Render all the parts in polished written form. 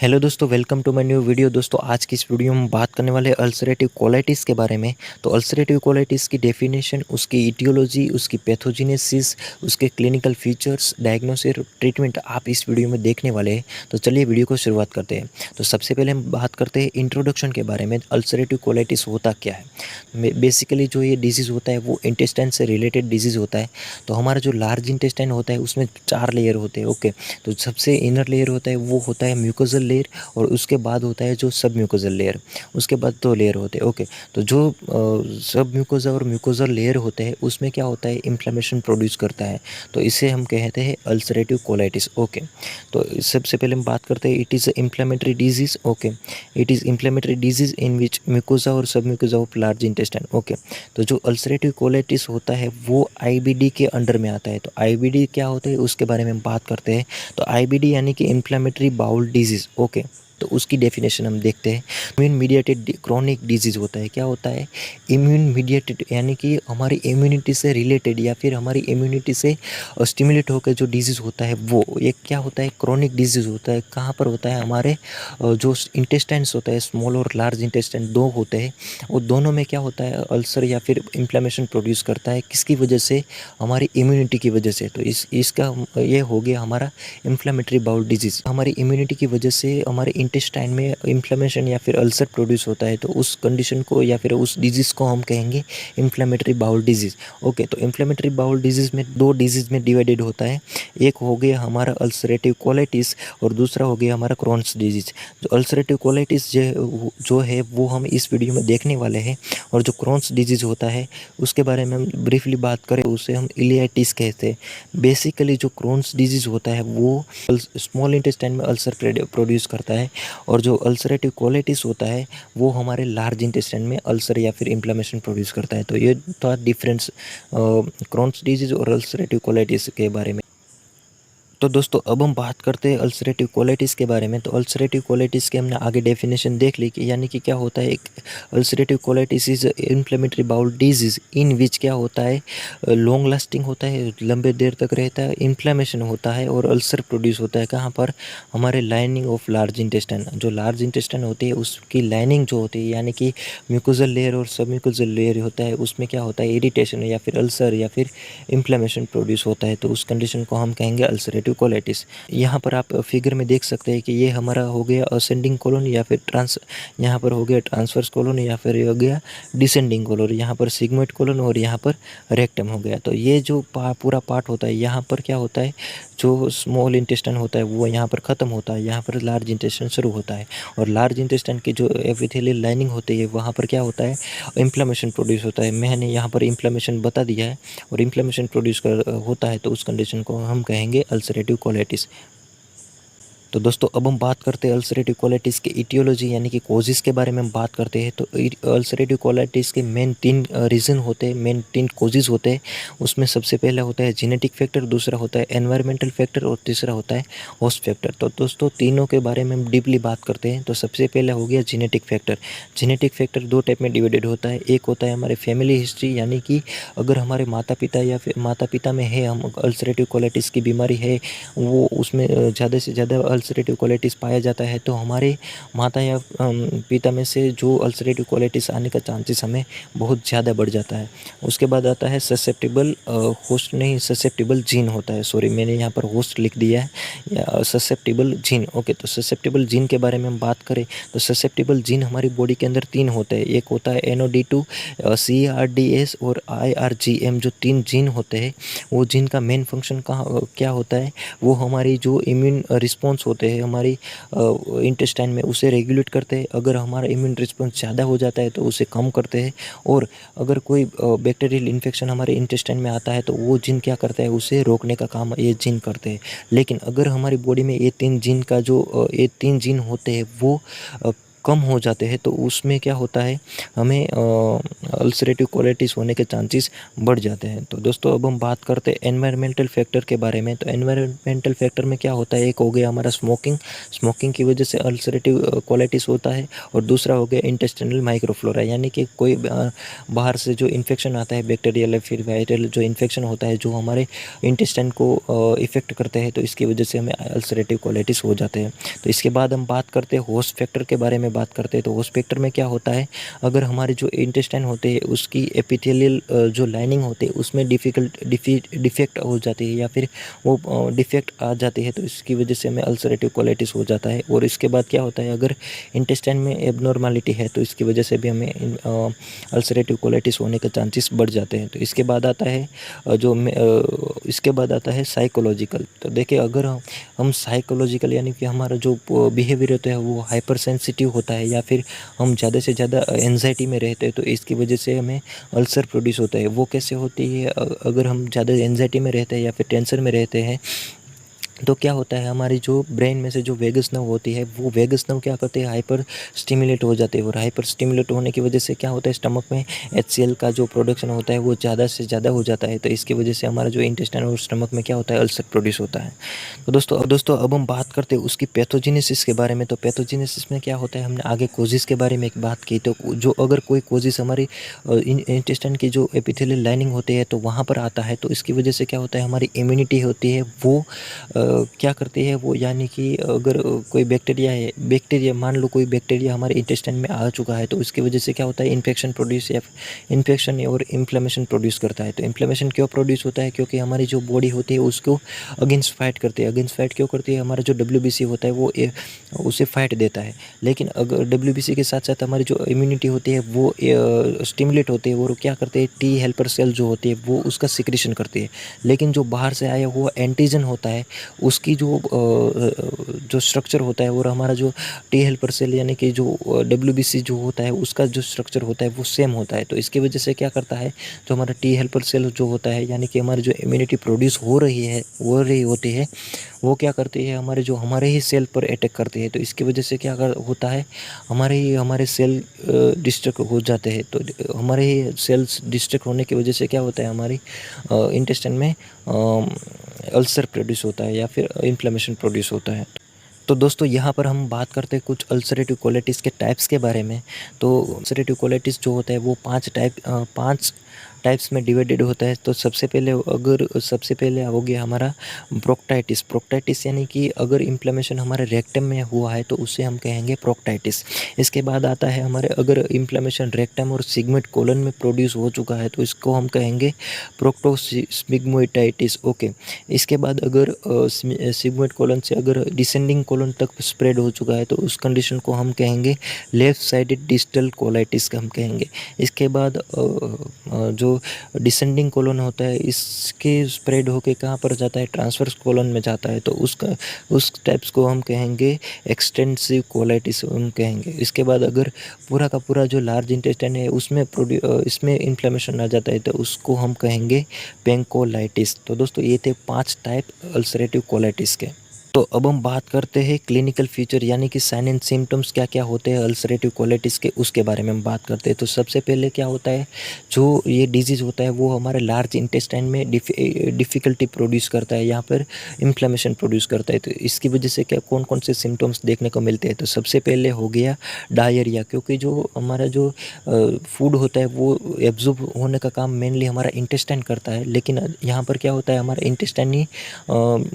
Hello दोस्तों, welcome to my new video. दोस्तों आज की इस वीडियो में हम बात करने वाले हैं अल्सरेटिव कोलाइटिस के बारे में। तो अल्सरेटिव कोलाइटिस की डेफिनेशन, उसकी इटियोलॉजी, उसकी पैथोजेनेसिस, उसके क्लिनिकल फीचर्स, डायग्नोसिस, ट्रीटमेंट आप इस वीडियो में देखने वाले हैं। तो चलिए वीडियो को शुरुआत करते हैं। तो सबसे पहले हम बात करते हैं इंट्रोडक्शन के बारे में। अल्सरेटिव कोलाइटिस होता क्या है? बेसिकली जो ये डिजीज़ होता है वो इंटेस्टाइन से रिलेटेड डिजीज़ होता है। तो हमारा जो लार्ज इंटेस्टाइन होता है उसमें 4 लेयर होते हैं। ओके, तो सबसे इनर लेयर होता है वो होता है म्यूकोजल लेयर, और उसके बाद होता है जो सब म्यूकोजल लेयर, उसके बाद 2 लेयर होते हैं। ओके, तो जो सब म्यूकोजा और म्यूकोजल लेयर होते हैं उसमें क्या होता है, इन्फ्लेमेशन प्रोड्यूस करता है। तो इसे हम कहते हैं अल्सरेटिव कोलाइटिस। ओके, तो सबसे पहले हम बात करते हैं, it is inflammatory disease. Okay, it is inflammatory disease in which mucosa और सब mucosa of large intestine. Okay, तो जो अल्सरेटिव कोलाइटिस होता है वो आईबीडी के अंडर में आता है। तो आईबीडी क्या होता है उसके बारे में हम बात करते हैं। तो आईबीडी यानी कि इन्फ्लेमेटरी बाउल डिजीज़। ओके, तो उसकी डेफिनेशन हम देखते हैं। इम्यून मीडिएटेड क्रोनिक डिजीज़ होता है। क्या होता है? इम्यून मीडिएटेड यानी कि हमारी इम्यूनिटी से रिलेटेड या फिर हमारी इम्यूनिटी से स्टिमुलेट होकर जो डिजीज़ होता है वो ये क्या होता है, क्रोनिक डिजीज़ होता है। कहाँ पर होता है? हमारे जो इंटेस्टाइन्स होता है, स्मॉल और लार्ज इंटेस्टाइन 2 होते हैं, वो दोनों में क्या होता है, अल्सर या फिर इन्फ्लेमेशन प्रोड्यूस करता है। किसकी वजह से? हमारी इम्यूनिटी की वजह से। तो इसका ये हो गया हमारा इन्फ्लेमेटरी बाउल डिजीज़। हमारी इम्यूनिटी की वजह से हमारे इंटेस्टाइन में इन्फ्लेमेशन या फिर अल्सर प्रोड्यूस होता है, तो उस कंडीशन को या फिर उस डिजीज़ को हम कहेंगे इन्फ्लेमेटरी बाउल डिजीज़। ओके, तो इन्फ्लेमेटरी बाउल डिजीज़ में 2 डिजीज़ में डिवाइडेड होता है। एक हो गया हमारा अल्सरेटिव कोलाइटिस और दूसरा हो गया हमारा क्रोन्स डिजीज़। जो अल्सरेटिव कोलाइटिस जो है वो हम इस वीडियो में देखने वाले हैं, और जो क्रोन्स डिजीज़ होता है उसके बारे में हम ब्रीफली बात करें, उसे हम इलियाटिस कहते हैं। बेसिकली जो क्रोन्स डिजीज़ होता है वो स्मॉल इंटेस्टाइन में अल्सर प्रोड्यूस करता है, और जो अल्सरेटिव कोलाइटिस होता है वो हमारे लार्ज इंटेस्टाइन में अल्सर या फिर इन्फ्लेमेशन प्रोड्यूस करता है। तो ये था डिफरेंस क्रोन्स डिजीज़ और अल्सरेटिव कोलाइटिस के बारे में। तो दोस्तों अब हम बात करते हैं अल्सरेटिव कोलाइटिस के बारे में। तो अल्सरेटिव कोलाइटिस के हमने आगे डेफिनेशन देख ली कि यानी कि क्या होता है, एक ulcerative colitis is inflammatory bowel disease in which क्या होता है, लॉन्ग लास्टिंग होता है, लंबे देर तक रहता है, इन्फ्लेमेशन होता है और अल्सर प्रोड्यूस होता है। कहाँ पर? हमारे लाइनिंग ऑफ लार्ज इंटेस्टाइन। जो लार्ज इंटेस्टाइन होती है उसकी लाइनिंग जो होती है यानी कि म्यूकोजल लेयर और सब म्यूकोजल लेयर होता है, उसमें क्या होता है, इरिटेशन या फिर अल्सर या फिर इन्फ्लेमेशन प्रोड्यूस होता है। तो उस कंडीशन को हम कहेंगे अल्सरेटिव कोलाइटिस। यहाँ पर आप फिगर में देख सकते हैं कि ये हमारा हो गया असेंडिंग कोलन या फिर यहाँ पर हो गया ट्रांसवर्स कोलन या फिर हो गया डिसेंडिंग कोलन, यहाँ पर सिग्मोइड कोलन और यहाँ पर रेक्टम हो गया। तो ये जो पूरा पार्ट होता है यहाँ पर क्या होता है, जो स्मॉल इंटेस्टाइन होता है वो यहाँ पर ख़त्म होता है, यहाँ पर लार्ज इंटेस्टाइन शुरू होता है, और लार्ज इंटेस्टाइन की जो एपिथेलियल लाइनिंग होती है वहाँ पर क्या होता है, इन्फ्लेमेशन प्रोड्यूस होता है। मैंने यहाँ पर इन्फ्लेमेशन बता दिया है, और इन्फ्लेमेशन प्रोड्यूस होता है तो उस कंडीशन को हम कहेंगे अल्सरेटिव कोलाइटिस। तो दोस्तों अब हम बात करते हैं अल्सरेटिव कोलाइटिस के इटियोलॉजी यानी कि कोजिस के बारे में हम बात करते हैं। तो अल्सरेटिव कोलाइटिस के मेन 3 रीज़न होते हैं, मेन 3 कोजिस होते हैं। उसमें सबसे पहला होता है जेनेटिक फैक्टर, दूसरा होता है एनवायरमेंटल फैक्टर और तीसरा होता है होस्ट फैक्टर। तो दोस्तों तीनों के बारे में हम डीपली बात करते हैं। तो सबसे पहला हो गया genetic factor. Genetic factor 2 type में डिवाइडेड होता है। एक होता है हमारे फैमिली हिस्ट्री, यानी कि अगर हमारे माता पिता या फिर माता पिता में है हम अल्सरेटिव कोलाइटिस की बीमारी है, वो उसमें ज़्यादा से ज़्यादा अल्सरेटिव कोलाइटिस पाया जाता है, तो हमारे माता या पिता में से जो अल्सरेटिव कोलाइटिस आने का चांसेस हमें बहुत ज़्यादा बढ़ जाता है। उसके बाद आता है ससेप्टिबल होस्ट, नहीं ससेप्टिबल जीन होता है, सॉरी मैंने यहाँ पर होस्ट लिख दिया है, या ससेप्टिबल जीन। ओके, तो ससेप्टिबल जीन के बारे में हम बात करें तो ससेप्टिबल जीन हमारी बॉडी के अंदर 3 होते हैं। एक होता है NOD2, CRDS और IRGM। जो 3 जीन होते हैं वो जीन का मेन फंक्शन क्या होता है, वो हमारी जो इम्यून रिस्पॉन्स होते हैं हमारी इंटेस्टाइन में उसे रेगुलेट करते हैं। अगर हमारा इम्यून रिस्पॉन्स ज़्यादा हो जाता है तो उसे कम करते हैं, और अगर कोई बैक्टीरियल इन्फेक्शन हमारे इंटेस्टाइन में आता है तो वो जीन क्या करता है, उसे रोकने का काम ये जीन करते हैं। लेकिन अगर हमारी बॉडी में ये 3 जीन होते हैं वो कम हो जाते हैं तो उसमें क्या होता है, हमें अल्सरेटिव कोलाइटिस होने के चांसेस बढ़ जाते हैं। तो दोस्तों अब हम बात करते हैं एनवायरमेंटल फैक्टर के बारे में। तो एनवायरमेंटल फैक्टर में क्या होता है, एक हो गया हमारा स्मोकिंग की वजह से अल्सरेटिव कोलाइटिस होता है, और दूसरा हो गया इंटेस्टाइनल माइक्रोफ्लोरा, यानी कि कोई बाहर से जो इन्फेक्शन आता है, बैक्टीरियल या फिर वायरल जो इन्फेक्शन होता है जो हमारे इंटेस्टाइन को इफ़ेक्ट करते हैं, तो इसकी वजह से हमें अल्सरेटिव कोलाइटिस हो जाते हैं। तो इसके बाद हम बात करते हैं होस्ट फैक्टर के बारे में बात करते हैं। तो होस्ट फैक्टर में क्या होता है, अगर हमारे जो इंटेस्टाइन होते हैं उसकी एपिथेलियल जो लाइनिंग होती है उसमें डिफेक्ट हो जाती है, या फिर वो डिफेक्ट आ जाती है, तो इसकी वजह से हमें अल्सरेटिव कोलाइटिस हो जाता है। और इसके बाद क्या होता है, अगर इंटेस्टाइन में एबनॉर्मलिटी है तो इसकी वजह से भी हमें अल्सरेटिव कोलाइटिस होने के चांसेस बढ़ जाते हैं। तो इसके बाद आता है इसके बाद आता है साइकोलॉजिकल। तो देखिए, अगर हम साइकोलॉजिकल यानी कि हमारा जो बिहेवियर होता है वो हाइपर सेंसिटिव होता है, या फिर हम ज़्यादा से ज़्यादा एंजाइटी में रहते हैं, तो इसकी वजह से हमें अल्सर प्रोड्यूस होता है। वो कैसे होती है, अगर हम ज़्यादा एंजाइटी में रहते हैं या फिर टेंशन में रहते हैं, तो क्या होता है, हमारी जो ब्रेन में से जो वेगस नर्व होती है वो वेगस नर्व क्या करते हैं, हाइपर स्टिमुलेट हो जाते हैं, और हाइपर स्टिमुलेट होने की वजह से क्या होता है, स्टमक में HCl का जो प्रोडक्शन होता है वो ज़्यादा से ज़्यादा हो जाता है। तो इसकी वजह से हमारा जो इंटेस्टाइन और स्टमक में क्या होता है, अल्सर प्रोड्यूस होता है। तो दोस्तों अब हम बात करते हैं उसकी पैथोजेनेसिस के बारे में। तो पैथोजेनेसिस में क्या होता है, हमने आगे कोजिस के बारे में एक बात की। तो जो अगर कोई कोजिस हमारी इंटेस्टाइन की जो एपिथेलियल लाइनिंग होती है तो वहाँ पर आता है, तो इसकी वजह से क्या होता है, हमारी इम्यूनिटी होती है वो क्या करती है वो, यानी कि अगर कोई बैक्टीरिया मान लो कोई बैक्टीरिया हमारे इंटेस्टाइन में आ चुका है, तो उसकी वजह से क्या होता है, इन्फेक्शन और इन्फ्लेमेशन प्रोड्यूस करता है। तो इन्फ्लेमेशन क्यों प्रोड्यूस होता है, क्योंकि हमारी जो बॉडी होती है उसको अगेंस्ट फाइट करती है। अगेंस्ट फाइट क्यों करती है, हमारा जो WBC होता है वो उसे फाइट देता है। लेकिन अगर WBC के साथ साथ हमारी जो इम्यूनिटी होती है वो स्टिमुलेट होती है, और क्या करते हैं, T हेल्पर सेल जो होती है वो उसका सिक्रीशन करती है। लेकिन जो बाहर से आया हुआ एंटीजन होता है उसकी जो स्ट्रक्चर होता है, और हमारा जो T हेल्पर सेल यानी कि जो WBC जो होता है उसका जो स्ट्रक्चर होता है वो सेम होता है। तो इसकी वजह से क्या करता है, जो हमारा T हेल्पर सेल जो होता है, यानी कि हमारी जो इम्यूनिटी प्रोड्यूस हो रही होती है, वो क्या करती है, हमारे ही सेल पर अटैक करती है। तो इसकी वजह से क्या होता है, हमारे सेल डिस्ट्रक्ट हो जाते हैं। तो हमारे ही सेल्स डिस्ट्रक्ट होने की वजह से क्या होता है, हमारी इंटेस्टाइन में अल्सर प्रोड्यूस होता है या फिर इन्फ्लेमेशन प्रोड्यूस होता है। तो दोस्तों यहाँ पर हम बात करते हैं कुछ अल्सरेटिव कोलाइटिस के टाइप्स के बारे में। तो अल्सरेटिव कोलाइटिस जो होता है वो पांच टाइप्स में डिवाइडेड होता है। तो सबसे पहले हो गया हमारा प्रोक्टाइटिस यानी कि अगर इन्फ्लेमेशन हमारे रेक्टम में हुआ है तो उसे हम कहेंगे प्रोक्टाइटिस। इसके बाद आता है हमारे, अगर इन्फ्लेमेशन रेक्टम और सिग्मोइड कोलन में प्रोड्यूस हो चुका है तो इसको हम कहेंगे प्रोक्टोसिग्मोइडाइटिस। ओके, इसके बाद अगर सिग्मोइड कोलन से अगर डिसेंडिंग कोलन तक स्प्रेड हो चुका है तो उस कंडीशन को हम कहेंगे लेफ्ट साइडेड डिस्टल कोलाइटिस का हम कहेंगे। इसके बाद जो डिसेंडिंग कोलन होता है इसके स्प्रेड होके कहाँ पर जाता है, ट्रांसवर्स कोलन में जाता है, तो उस टाइप्स को हम कहेंगे एक्सटेंसिव कोलाइटिस हम कहेंगे। इसके बाद अगर पूरा का पूरा जो लार्ज इंटेस्टाइन है इसमें इन्फ्लेमेशन आ जाता है तो उसको हम कहेंगे पेंकोलाइटिस। तो दोस्तों ये थे 5 टाइप अल्सरेटिव कोलाइटिस के। तो अब हम बात करते हैं क्लिनिकल फीचर यानी कि साइन एंड सिम्टम्स क्या क्या होते हैं अल्सरेटिव कोलाइटिस के, उसके बारे में हम बात करते हैं। तो सबसे पहले क्या होता है, जो ये डिजीज़ होता है वो हमारे लार्ज इंटेस्टाइन में डिफ़िकल्टी प्रोड्यूस करता है, यहाँ पर इन्फ्लेमेशन प्रोड्यूस करता है। तो इसकी वजह से क्या कौन कौन से सिम्टम्स देखने को मिलते हैं। तो सबसे पहले हो गया डायरिया, क्योंकि जो हमारा जो फूड होता है वो एब्जॉर्ब होने का काम मेनली हमारा इंटेस्टाइन करता है, लेकिन यहाँ पर क्या होता है, हमारा इंटेस्टाइन ही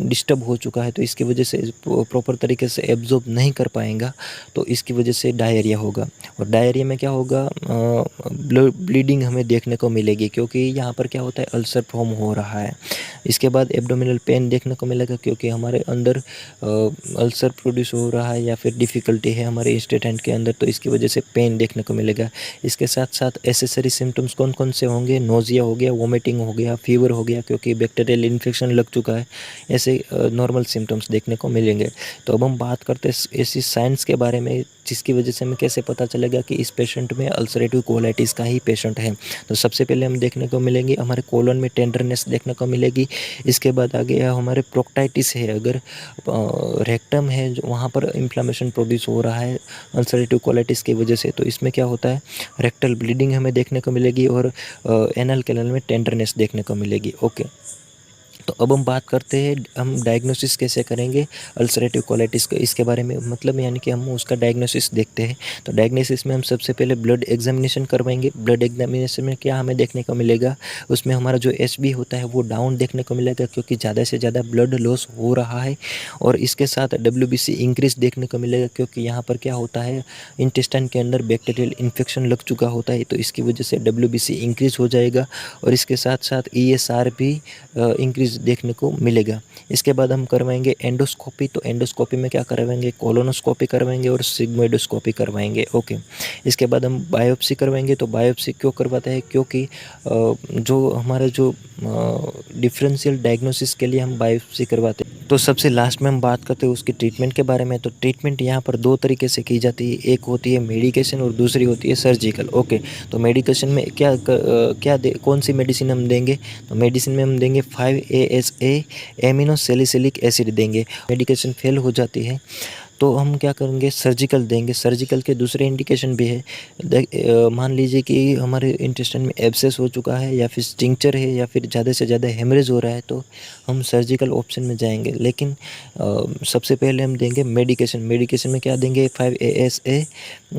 डिस्टर्ब हो चुका है, तो इसकी वजह से प्रॉपर तरीके से एब्जॉर्ब नहीं कर पाएगा, तो इसकी वजह से डायरिया होगा। और डायरिया में क्या होगा, ब्लीडिंग हमें देखने को मिलेगी, क्योंकि यहाँ पर क्या होता है, अल्सर फॉर्म हो रहा है। इसके बाद एब्डोमिनल पेन देखने को मिलेगा, क्योंकि हमारे अंदर अल्सर प्रोड्यूस हो रहा है या फिर डिफ़िकल्टी है हमारे इंटेस्टाइन के अंदर, तो इसकी वजह से पेन देखने को मिलेगा। इसके साथ साथ एसेसरी सिम्टम्स कौन कौन से होंगे, नोजिया हो गया, वोमिटिंग हो गया, फीवर हो गया, क्योंकि बैक्टीरियल इन्फेक्शन लग चुका है, ऐसे नॉर्मल सिम्टम्स देखने को मिलेंगे। तो अब हम बात करते हैं ऐसी साइंस के बारे में जिसकी वजह से हमें कैसे पता चलेगा कि इस पेशेंट में अल्सरेटिव कोलाइटिस का ही पेशेंट है। तो सबसे पहले हम देखने को मिलेंगे हमारे कोलन में टेंडरनेस देखने को मिलेगी। इसके बाद आगे हमारे प्रोक्टाइटिस है, अगर रेक्टम है जो वहाँ पर इन्फ्लामेशन प्रोड्यूस हो रहा है अल्सरेटिव कोलाइटिस की वजह से, तो इसमें क्या होता है, रेक्टल ब्लीडिंग हमें देखने को मिलेगी और एनल कैनल में टेंडरनेस देखने को मिलेगी। ओके, तो अब हम बात करते हैं हम डायग्नोसिस कैसे करेंगे अल्सरेटिव कोलाइटिस का, इसके बारे में मतलब यानी कि हम उसका डायग्नोसिस देखते हैं। तो डायग्नोसिस में हम सबसे पहले ब्लड एग्जामिनेशन करवाएंगे। ब्लड एग्जामिनेशन में क्या हमें देखने को मिलेगा, उसमें हमारा जो एचबी होता है वो डाउन देखने को मिलेगा क्योंकि ज़्यादा से ज़्यादा ब्लड लॉस हो रहा है। और इसके साथ डब्ल्यूबीसी इंक्रीज देखने को मिलेगा क्योंकि यहाँ पर क्या होता है, इंटेस्टाइन के अंदर बैक्टीरियल इन्फेक्शन लग चुका होता है, तो इसकी वजह से डब्ल्यूबीसी इंक्रीज हो जाएगा और इसके साथ साथ ईएसआर भी इंक्रीज देखने को मिलेगा। इसके बाद हम करवाएंगे एंडोस्कोपी। तो एंडोस्कोपी में क्या करवाएंगे, कोलोनोस्कोपी करवाएंगे और सिग्मोइडोस्कोपी करवाएंगे। ओके, इसके बाद हम बायोप्सी करवाएंगे। तो बायोप्सी क्यों करवाते हैं, क्योंकि जो हमारा जो डिफरेंशियल डायग्नोसिस के लिए हम बायोप्सी करवाते हैं। तो सबसे लास्ट में हम बात करते हैं उसकी ट्रीटमेंट के बारे में। तो ट्रीटमेंट यहाँ पर दो तरीके से की जाती है, एक होती है मेडिकेशन और दूसरी होती है सर्जिकल। ओके, तो मेडिकेशन में कौन सी मेडिसिन हम देंगे, तो मेडिसिन में हम देंगे 5-ASA एमिनो सैलिसिलिक एसिड देंगे। मेडिकेशन फेल हो जाती है तो हम क्या करेंगे, सर्जिकल देंगे। सर्जिकल के दूसरे इंडिकेशन भी है, मान लीजिए कि हमारे इंटेस्टाइन में एब्सेस हो चुका है या फिर स्टिंक्चर है या फिर ज़्यादा से ज़्यादा हेमरेज हो रहा है तो हम सर्जिकल ऑप्शन में जाएंगे। लेकिन सबसे पहले हम देंगे मेडिकेशन। मेडिकेशन में क्या देंगे, 5-ASA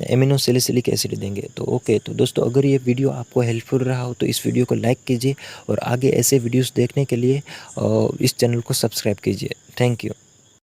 एमिनो सैलिसिलिक एसिड देंगे। तो ओके, तो दोस्तों अगर ये वीडियो आपको हेल्पफुल रहा हो तो इस वीडियो को लाइक कीजिए और आगे ऐसे वीडियोज़ देखने के लिए इस चैनल को सब्सक्राइब कीजिए। Thank you.